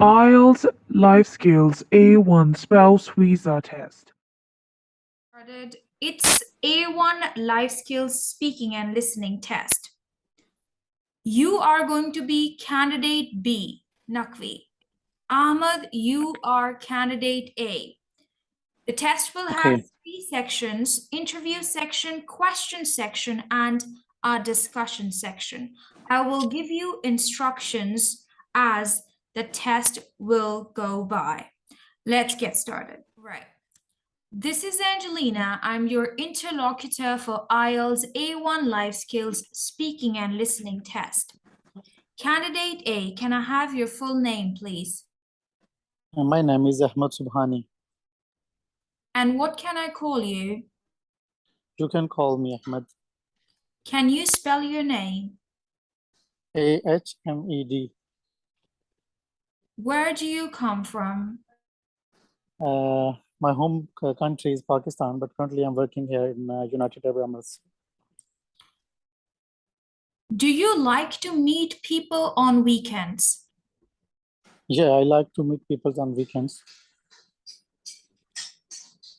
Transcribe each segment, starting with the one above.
IELTS Life Skills A1 Spouse Visa Test. It's A1 Life Skills Speaking and Listening Test. You are going to be candidate B, Nakvi. Ahmed, you are candidate A. The test will have Okay. 3 sections: interview section, question section, and a discussion section. I will give you instructions as the test will go by. Let's get started. Right. This is Angelina. I'm your interlocutor for IELTS A1 Life Skills Speaking and Listening Test. Candidate A, can I have your full name, please? My name is Ahmed Subhani. And what can I call you? You can call me Ahmed. Can you spell your name? Ahmed. Where do you come from? My home country is Pakistan, but currently I'm working here in United Arab Emirates. Do you like to meet people on weekends? Yeah, I like to meet people on weekends.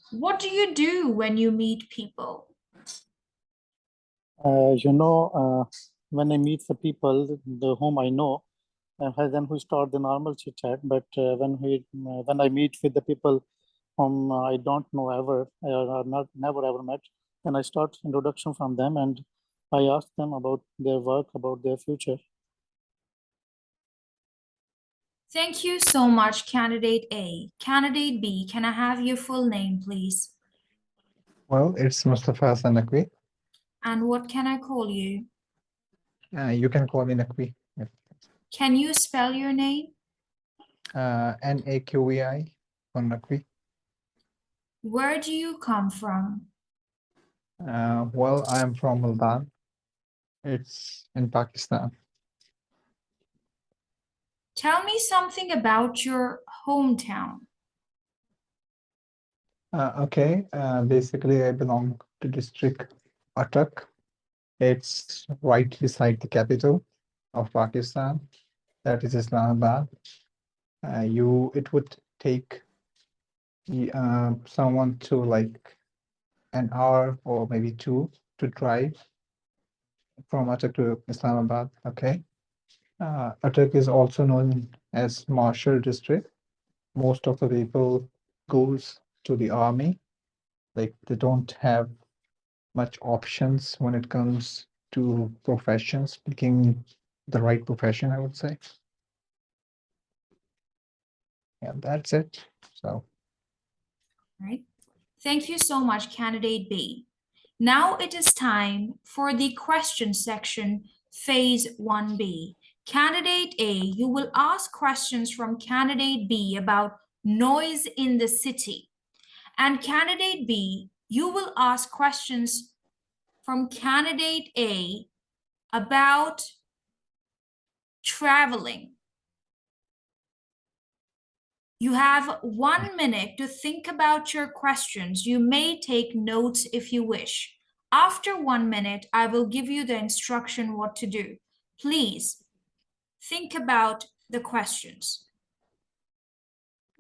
What do you do when you meet people? When I meet the people whom I know, then we start the normal chit chat. But when I meet with the people whom I don't know ever, or never ever met, then I start introduction from them and I ask them about their work, about their future. Thank you so much, Candidate A. Candidate B, can I have your full name, please? Well, it's Mustafa Hassan Nakwi. And what can I call you? You can call me Nakwi. Can you spell your name? NAQVI for Nakwi. Where do you come from? Well, I am from Multan. It's in Pakistan. Tell me something about your hometown. Okay, basically I belong to district Attak. It's right beside the capital of Pakistan, that is Islamabad. It would take someone to like an hour or maybe 2 to drive from Attak to Islamabad. Okay. Attak is also known as Marshall District. Most of the people goes to the army. Like they don't have much options when it comes to professions, picking the right profession, I would say. Yeah, that's it. So, Right. Thank you so much, Candidate B. Now it is time for the question section, Phase 1B. Candidate A, you will ask questions from Candidate B about noise in the city. And Candidate B, you will ask questions from Candidate A about traveling. You have 1 minute to think about your questions. You may take notes if you wish. After 1 minute, I will give you the instruction what to do. Please think about the questions.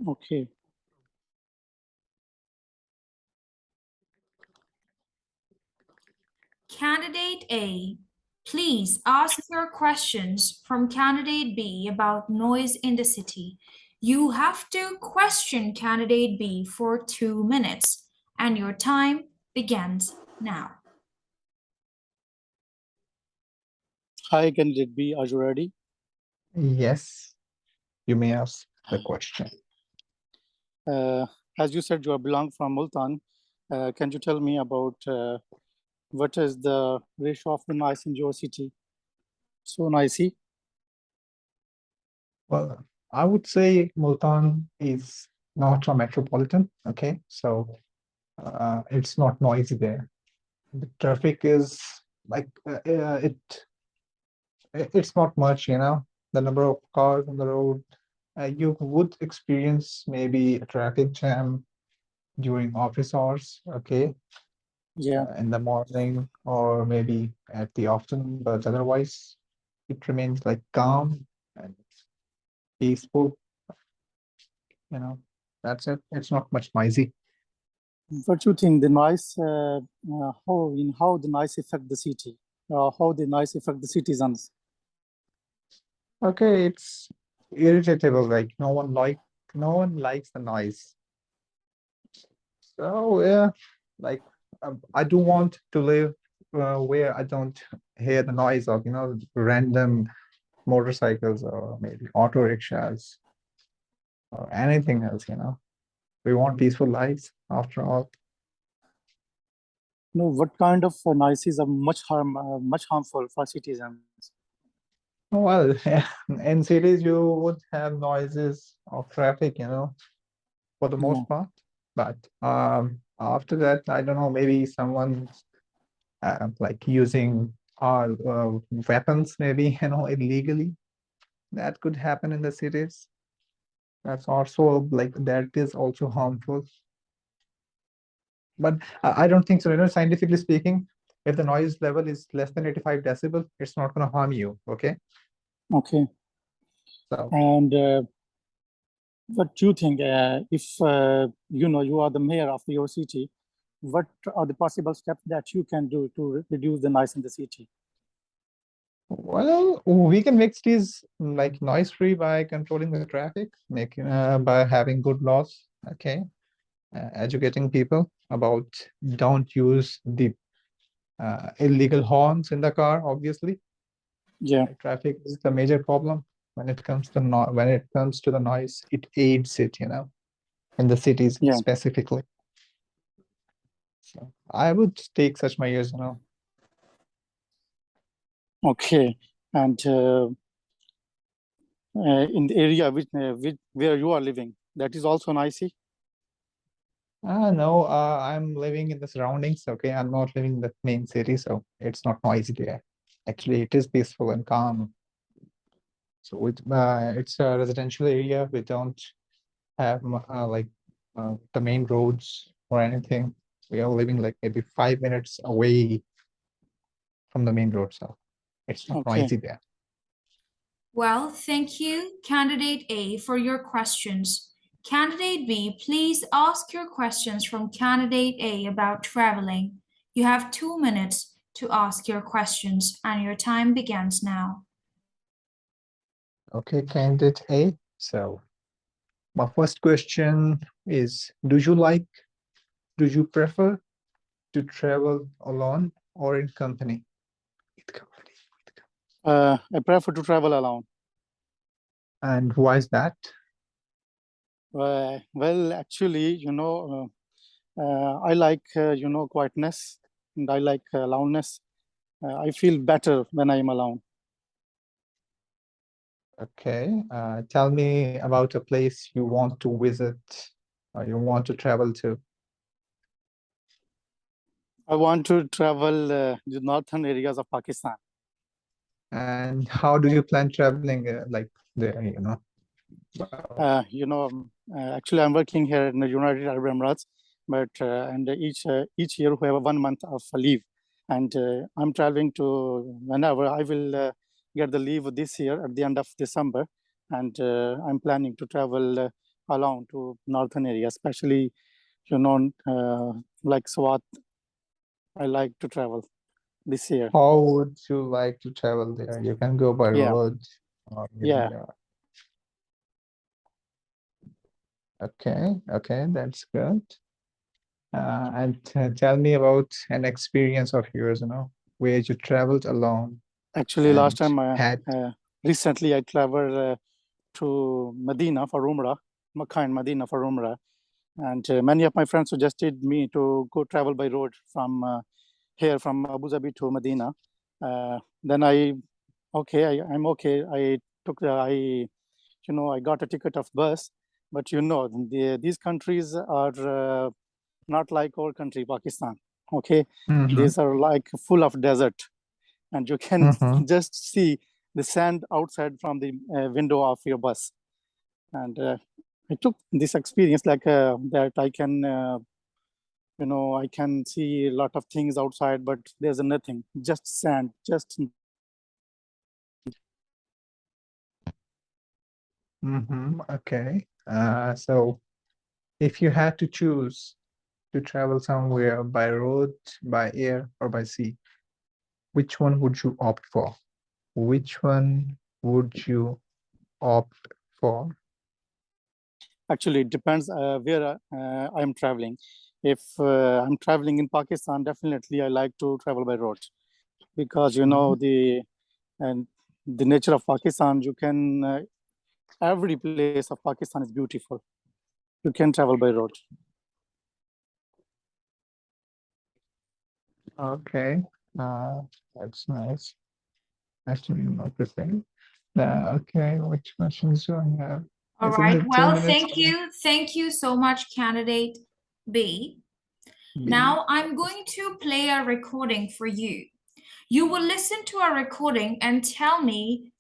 Okay. Candidate A, please ask your questions from Candidate B about noise in the city. You have to question Candidate B for 2 minutes, and your time begins now. Hi, candidate B, are you ready? yes, you may ask the question. As you said, you belong from Multan. Can you tell me about what is the ratio of the noise in your city? So noisy. Well, I would say Multan is not a metropolitan. Okay, so it's not noisy there. The traffic is like it's not much, the number of cars on the road. You would experience maybe a traffic jam during office hours, okay, Yeah. in the morning or maybe at the afternoon, but otherwise it remains like calm and peaceful. you know, that's it. It's not much noisy. What do you think the noise, how the noise affect the city, how the noise affect the citizens? Okay, it's irritable. Like no one likes the noise. So yeah, like I do want to live where I don't hear the noise of random motorcycles or maybe auto rickshaws or anything else. We want peaceful lives after all. What kind of noises are much harmful for citizens? Well, in cities you would have noises of traffic, for the Yeah. most part. But after that, I don't know, maybe someone like using weapons, maybe, illegally. That could happen in the cities. That's also that is also harmful. But I don't think so. Scientifically speaking, if the noise level is less than 85 decibel, it's not going to harm you. Okay. Okay. So And what do you think if you are the mayor of your city, what are the possible steps that you can do to reduce the noise in the city? well, we can make cities like noise free by controlling the traffic, by having good laws. Okay. Educating people about don't use the illegal horns in the car. Obviously, Yeah. traffic is the major problem when it comes to the noise. It aids it, in the cities Yeah. specifically. So I would take such measures, Okay. And in the area where you are living, that is also noisy. No, I'm living in the surroundings. Okay, I'm not living in the main city, so it's not noisy there. Actually, it is peaceful and calm. So it's a residential area. We don't have the main roads or anything. We are living like maybe 5 minutes away from the main road, so it's not Okay. noisy there. Well, thank you, Candidate A, for your questions. Candidate B, please ask your questions from Candidate A about traveling. You have 2 minutes to ask your questions, and your time begins now. Okay, candidate A. So my first question is, do you prefer to travel alone or in company? I prefer to travel alone. And why is that? Well, actually, I like quietness, and I like aloneness. I feel better when I am alone. Okay, tell me about a place you want to visit or you want to travel to. I want to travel the northern areas of Pakistan. And how do you plan traveling like there, Actually, I'm working here in the United Arab Emirates, but and each year we have 1 month of leave, and I'm traveling to whenever I will get the leave this year at the end of December, and I'm planning to travel alone to northern area, especially like Swat. I like to travel this year. How would you like to travel there? You can go by Yeah. road or Yeah. Okay, that's good. And tell me about an experience of yours, where you traveled alone. Actually, last and time, recently I traveled to Medina for Umrah, Makkah and Medina for Umrah. And many of my friends suggested me to go travel by road from here, from Abu Dhabi to Medina. Then I'm okay. I got a ticket of bus, but these countries are not like our country, Pakistan. Okay, Mhm. these are like full of desert, and you can Mhm. just see the sand outside from the window of your bus. And I took this experience like that I can, I can see a lot of things outside, but there's nothing, just sand, just. Okay. So if you had to choose to travel somewhere by road, by air, or by sea, which one would you opt for? Which one would you opt for? Actually, it depends where I'm traveling. If I'm traveling in Pakistan, definitely I like to travel by road because you know the nature of Pakistan. You can every place of Pakistan is beautiful. You can travel by road. Okay, that's nice. Actually, not the same. Okay, which questions do I have? All Isn't right. it 2 Well, minutes? thank you. Thank you so much, candidate B. Now I'm going to play a recording for you. You will listen to a recording and tell me,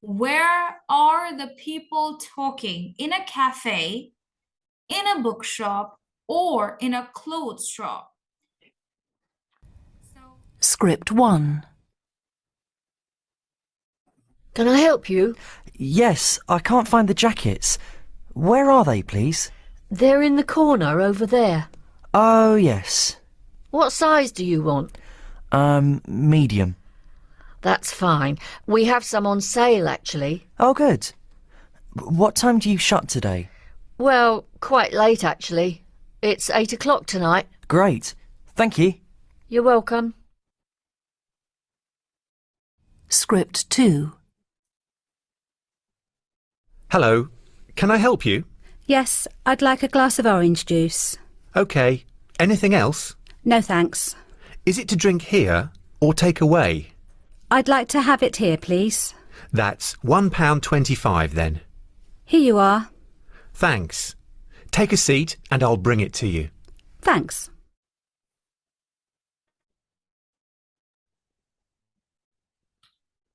where are the people talking? In a cafe, in a bookshop, or in a clothes shop? Script 1. Can I help you? Yes, I can't find the jackets. Where are they, please? They're in the corner over there. Oh, yes. What size do you want? Medium. That's fine. We have some on sale, actually. Oh, good. What time do you shut today? Well, quite late, actually. It's 8 o'clock tonight. Great. Thank you. You're welcome. Script 2. Hello, can I help you? Yes, I'd like a glass of orange juice. OK. Anything else? No thanks. Is it to drink here or take away? I'd like to have it here, please. That's £1.25 then. Here you are. Thanks. Take a seat and I'll bring it to you. Thanks.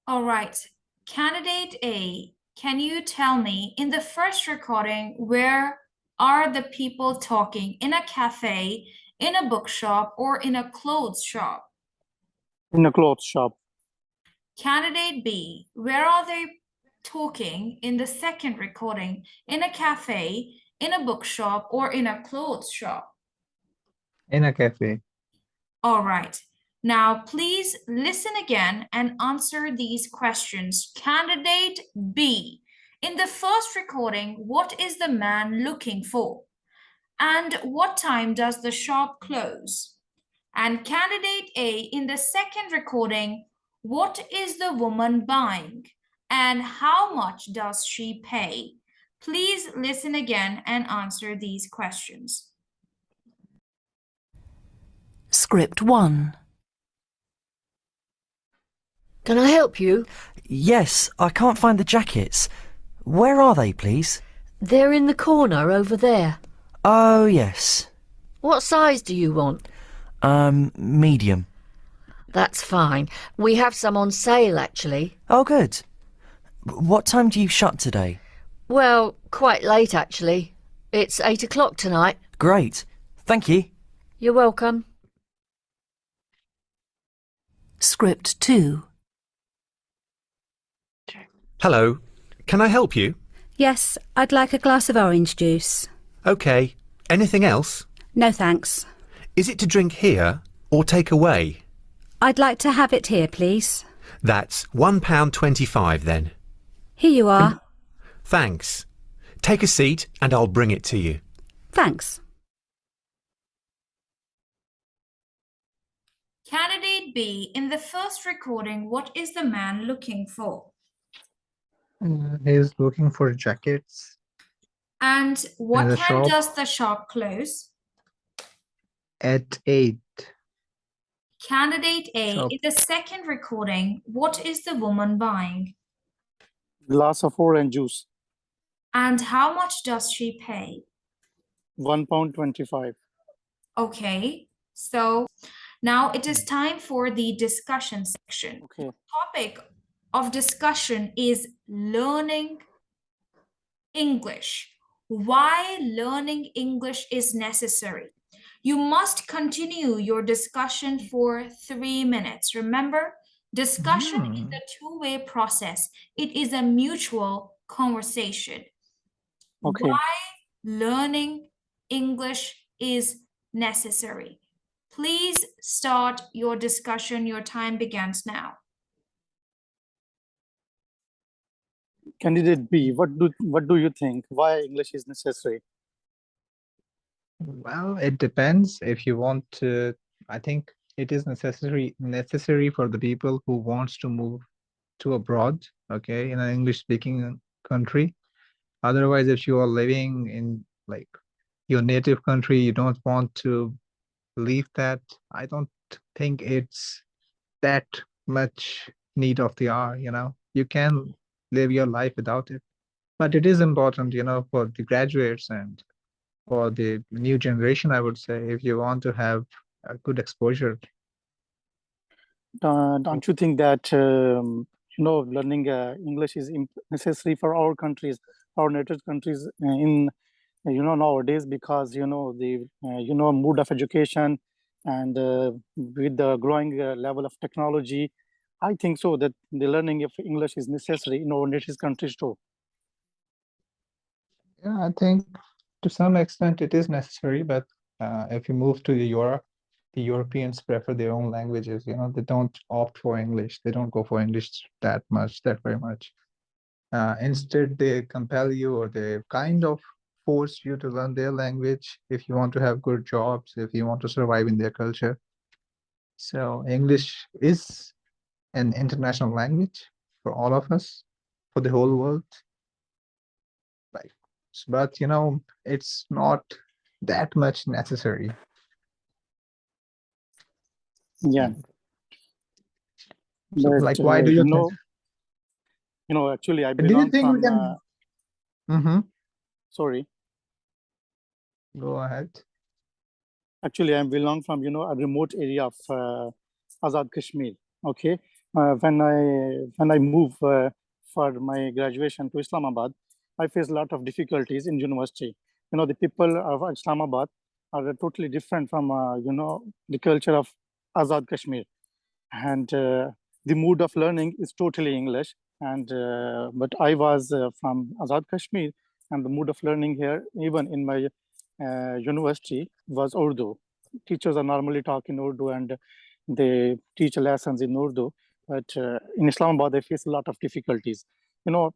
All right. Candidate A, can you tell me, in the first recording, where are the people talking? In a cafe, in a bookshop, or in a clothes shop? In a clothes shop. Candidate B, where are they talking in the second recording? In a cafe, in a bookshop, or in a clothes shop? In a cafe. All right. Now, please listen again and answer these questions. Candidate B, in the first recording, what is the man looking for? And what time does the shop close? And candidate A, in the second recording, what is the woman buying? And how much does she pay? Please listen again and answer these questions. Script 1. Can I help you? Yes, I can't find the jackets. Where are they, please? They're in the corner over there. Oh, yes. What size do you want? Medium. That's fine. We have some on sale, actually. Oh, good. What time do you shut today? Well, quite late, actually. It's 8 o'clock tonight. Great. Thank you. You're welcome. Script 2. Hello, can I help you? Yes, I'd like a glass of orange juice. OK. Anything else? No thanks. Is it to drink here or take away? I'd like to have it here, please. That's £1.25 then. Here you are. Thanks. Take a seat and I'll bring it to you. Thanks. Candidate B, in the first recording, what is the man looking for? He's looking for jackets. And what the time shop? does the shop close? At 8. Candidate A, Shop. in the second recording, what is the woman buying? Glass of orange juice. And how much does she pay? £1.25. Okay, so now it is time for the discussion section. Okay. Topic of discussion is learning English. Why learning English is necessary. You must continue your discussion for 3 minutes. Remember, discussion is a two-way process. It is a mutual conversation. Okay. why learning English is necessary. Please start your discussion. Your time begins now. Candidate B, what do you think? Why English is necessary? Well, it depends. If you want to, I think it is necessary for the people who wants to move to abroad, okay, in an English speaking country. Otherwise, if you are living in like your native country, you don't want to leave that. I don't think it's that much need of the hour, you know. You can live your life without it. But it is important, you know, for the graduates and for the new generation, I would say, if you want to have a good exposure. Don't you think that learning English is necessary for our countries, our native countries in nowadays, because the mood of education and with the growing level of technology, I think so that the learning of English is necessary in our native countries too. Yeah, I think to some extent it is necessary, but if you move to Europe, the Europeans prefer their own languages, you know, they don't opt for English. They don't go for English that very much. Instead, they compel you or they kind of force you to learn their language if you want to have good jobs, if you want to survive in their culture. So English is an international language for all of us, for the whole world. Like, but you know, it's not that much necessary. Yeah. So, But like, why do you think? Actually, I Do you belong think we from. can? Sorry. Go ahead. Actually, I belong from a remote area of Azad Kashmir. Okay, when I move for my graduation to Islamabad, I face a lot of difficulties in university. The people of Islamabad are totally different from the culture of Azad Kashmir, and the mood of learning is totally English. And but I was from Azad Kashmir, and the mood of learning here, even in my university, was Urdu. Teachers are normally talking Urdu and they teach lessons in Urdu, but in Islamabad, they face a lot of difficulties.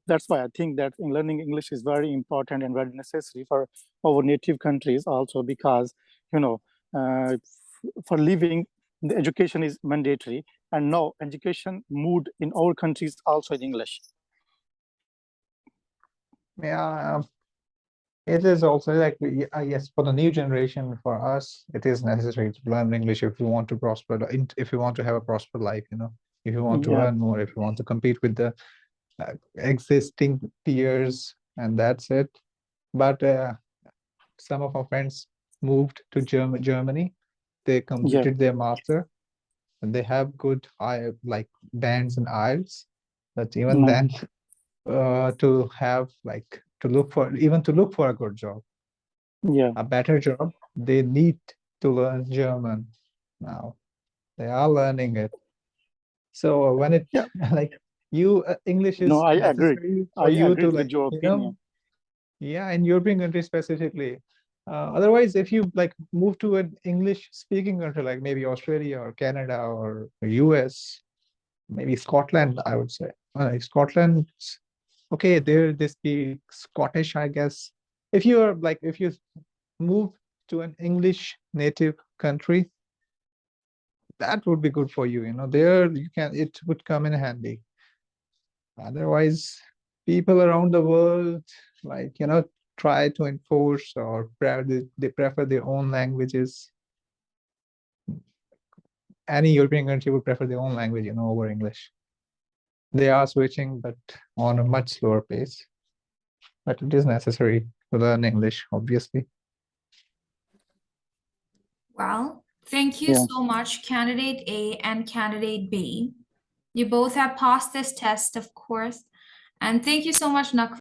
That's why I think that in learning English is very important and very necessary for our native countries also, because, for living, the education is mandatory, and now education mood in our countries also in English. Yeah, it is also like, yes, for the new generation, for us, it is necessary to learn English if you want to prosper, if you want to have a prosperous life, you know, if you want to Yeah. earn more, if you want to compete with the existing peers, and that's it. But some of our friends moved to Germany. They completed their master, and they have good like bands in IELTS. But even then, to have like to look for a good job, a better job, they need to learn German now. They are learning it. So when it like English is I agree. necessary I for you agree to with like, your you know, opinion. yeah, in European countries specifically. Otherwise, if you like move to an English speaking country like maybe Australia or Canada or US, maybe Scotland, I would say. Scotland, okay, they speak Scottish, I guess. If you move to an English native country, that would be good for you. You know, there it would come in handy. Otherwise, people around the world, like, you know, try to enforce or they prefer their own languages. Any European country would prefer their own language, you know, over English. They are switching, but on a much slower pace. But it is necessary to learn English, obviously. Well, thank you so much, Candidate A and Candidate B. You both have passed this test, of course. And thank you so much, Nak,